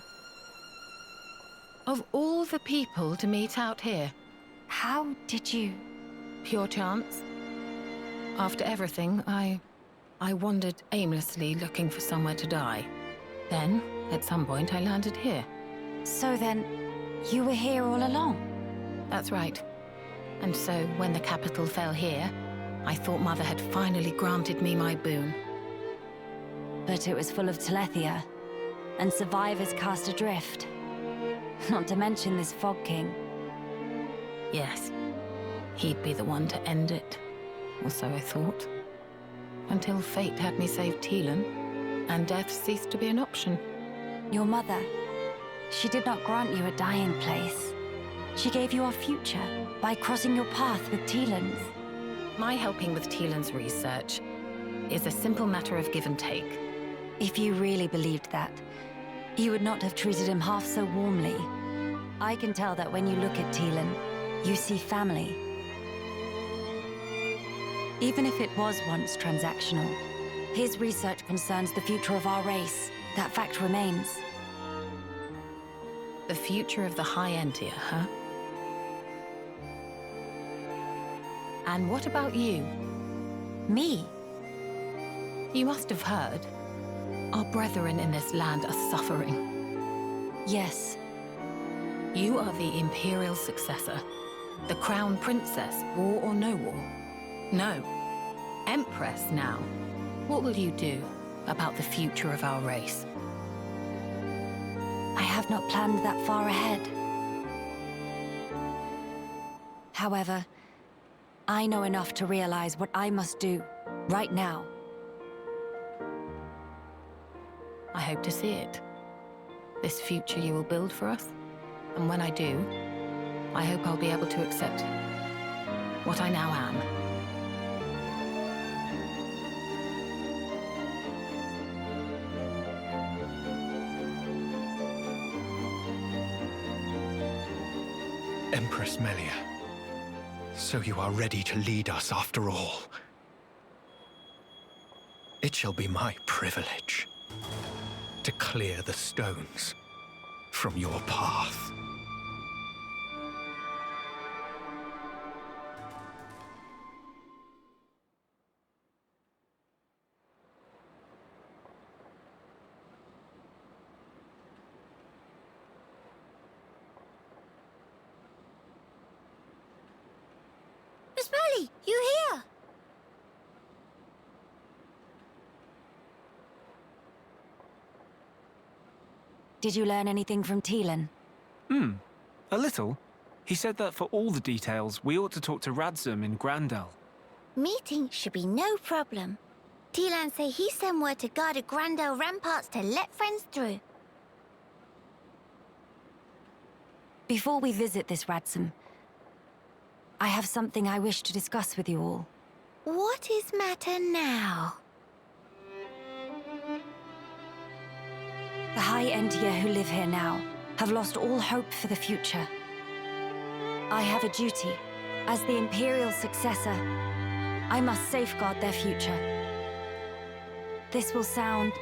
Of all the people to meet out here, How did you... pure chance. After everything, I wandered aimlessly looking for somewhere to die. Then, at some point, I landed here. So then, you were here all along? That's right. And so, when the capital fell here, I thought Mother had finally granted me my boon. But it was full of Telethia, and survivors cast adrift. Not to mention this Fog King. Yes, he'd be the one to end it. Or so I thought. Until fate had me save Tielan. and death ceased to be an option. Your mother, she did not grant you a dying place. She gave you a future by crossing your path with Teelan's. My helping with Teelan's research is a simple matter of give and take. If you really believed that, you would not have treated him half so warmly. I can tell that when you look at Teelan, you see family. Even if it was once transactional, his research concerns the future of our race. That fact remains. The future of the High Entia, huh? And what about you? Me? You must have heard. Our brethren in this land are suffering. Yes. You are the Imperial successor. The Crown Princess, war or no war? No. Empress now. What will you do about the future of our race? I have not planned that far ahead. However, I know enough to realize what I must do, right now. I hope to see it. This future you will build for us. And when I do, I hope I'll be able to accept what I now am. Empress Melia, so you are ready to lead us after all. It shall be my privilege to clear the stones from your path. Miss Molly, you here? Did you learn anything from Teelan? A little. He said that for all the details, we ought to talk to Radzum in Grandel. Meeting should be no problem. Teelan say he sent word to guard the Grandel ramparts to let friends through. Before we visit this Radzum, I have something I wish to discuss with you all. What is matter now? The High Entia who live here now have lost all hope for the future. I have a duty. As the Imperial successor, I must safeguard their future. This will sound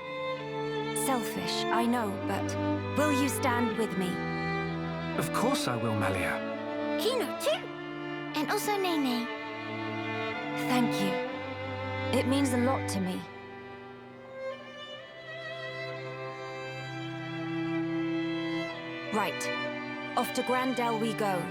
selfish, I know, but will you stand with me? Of course I will, Melia. Kino too. And also Nene. Thank you. It means a lot to me. Right. Off to Grandel we go.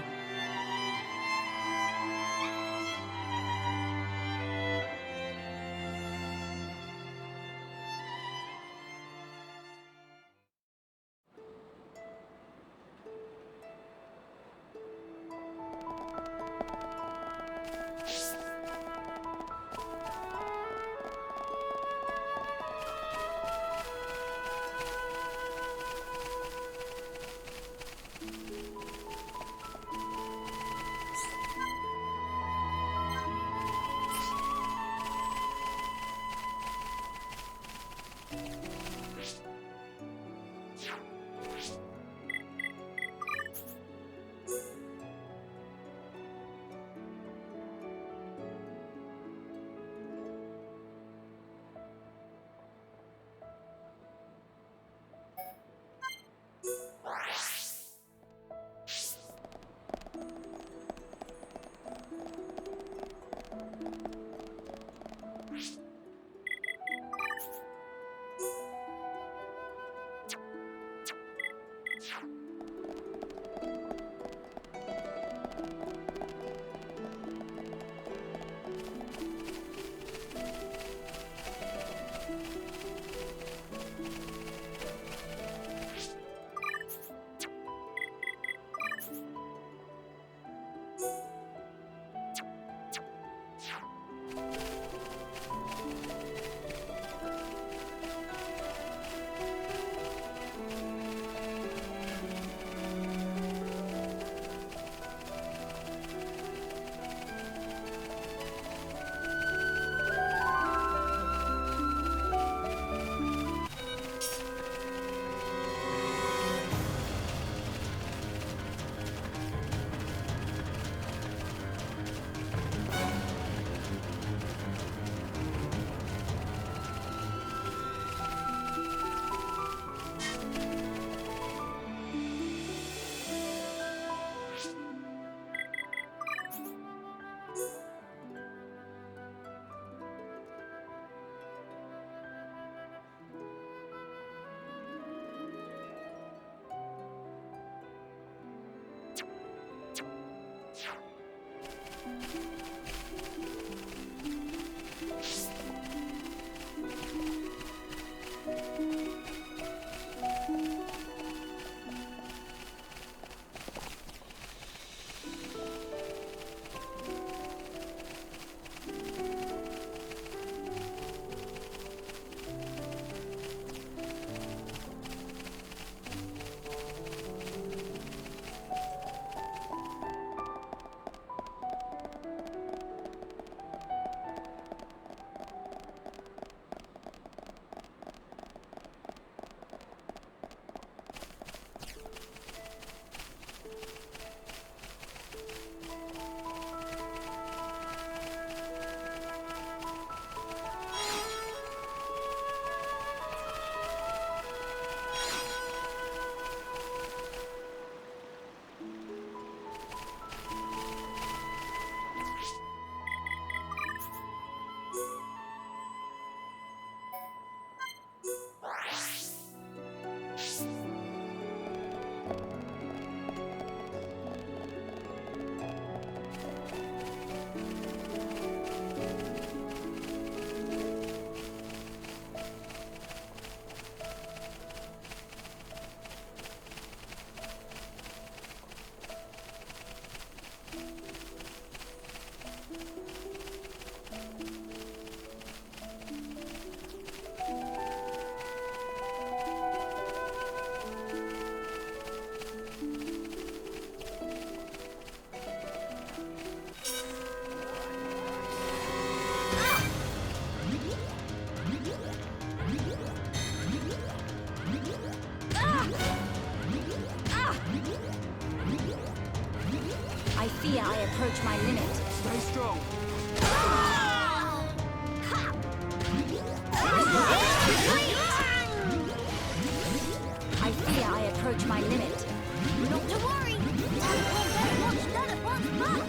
I fear I approach my limit. Stay strong. I fear I approach my limit. Not to worry. We'll get what's done at once back.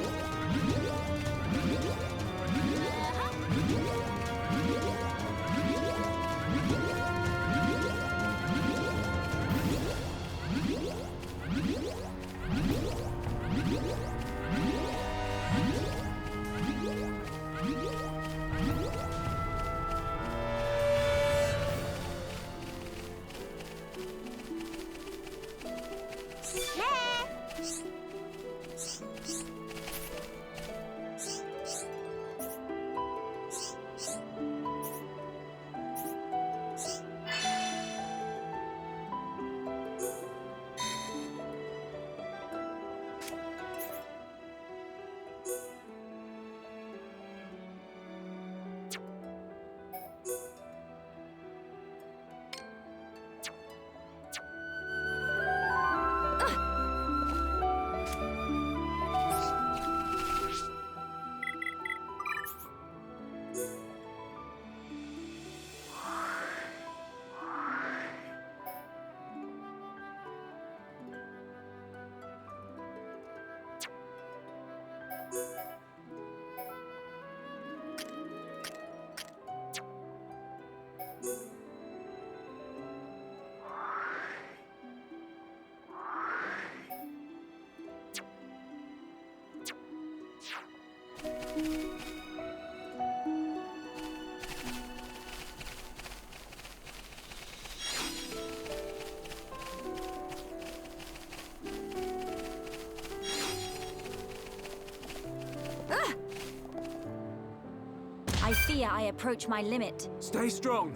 I fear I approach my limit. Stay strong.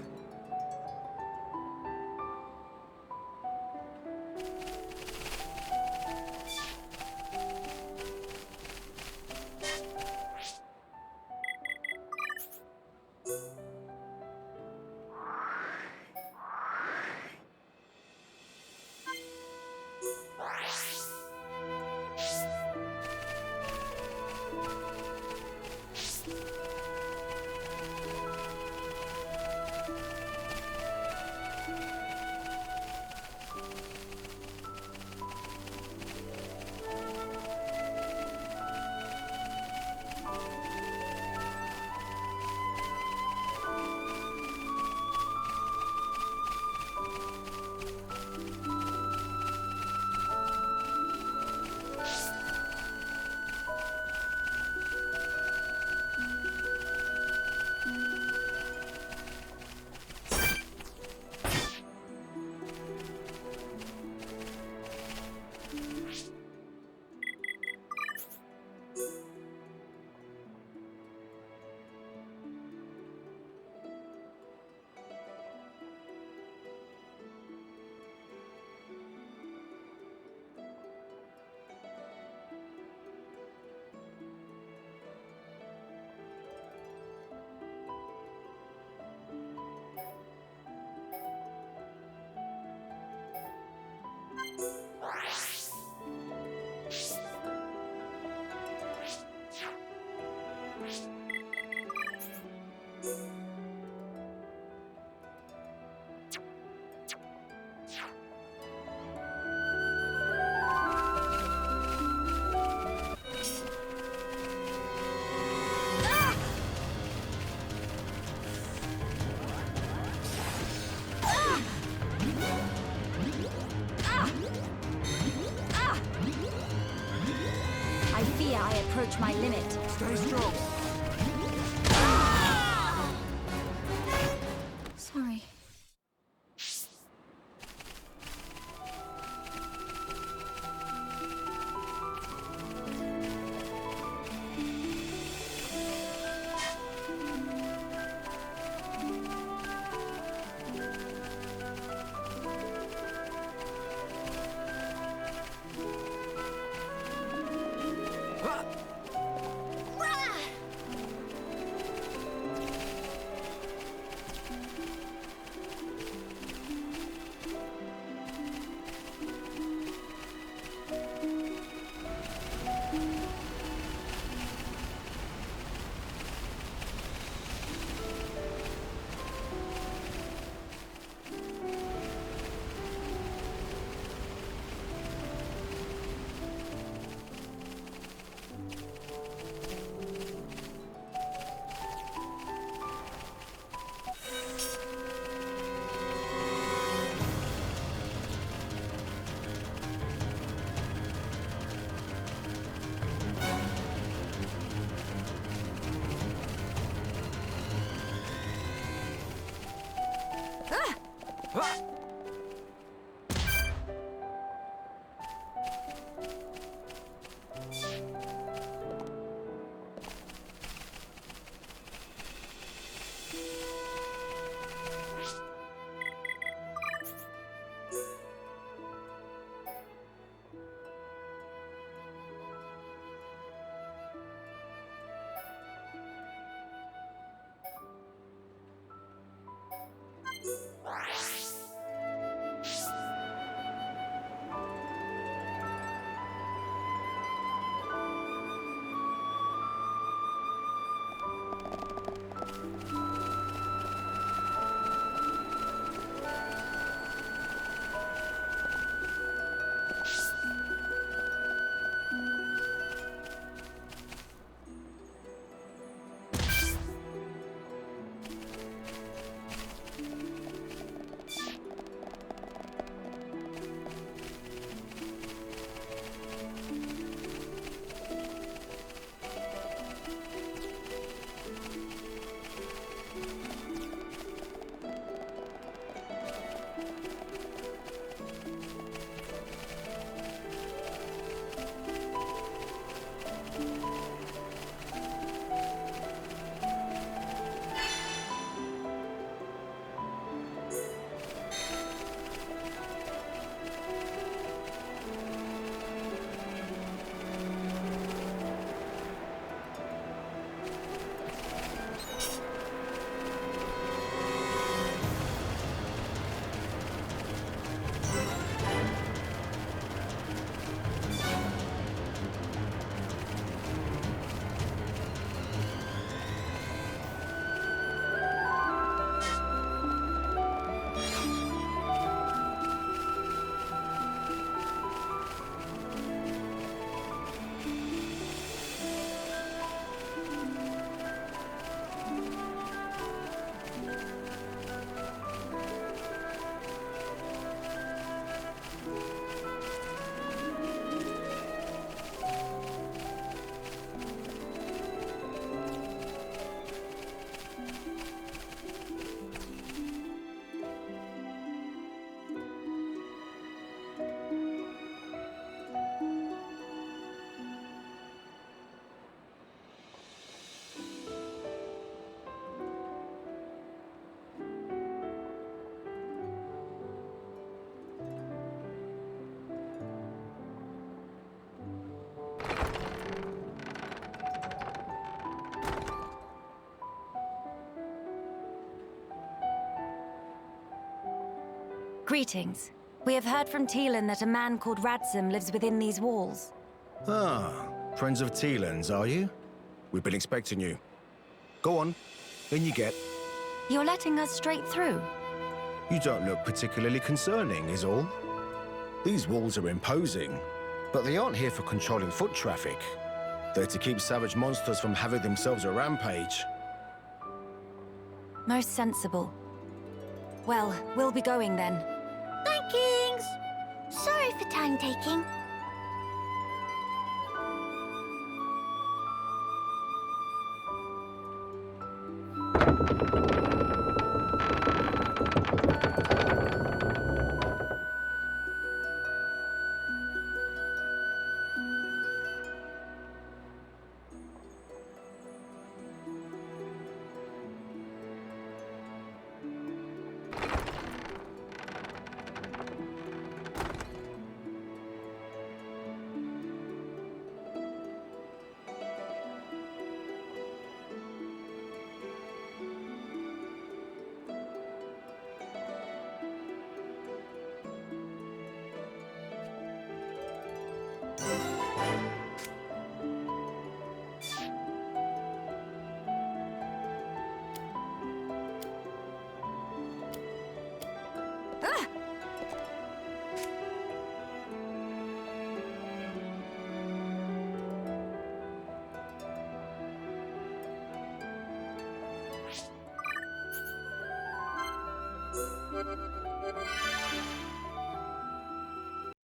I fear I approach my limit. Stay strong. Sorry. Greetings. We have heard from Teelan that a man called Radzim lives within these walls. Ah, friends of Teelan's, are you? We've been expecting you. Go on, in you get. You're letting us straight through? You don't look particularly concerning, is all. These walls are imposing, but they aren't here for controlling foot traffic. They're to keep savage monsters from having themselves a rampage. Most sensible. Well, we'll be going then. Bye, Kings! Sorry for time taking.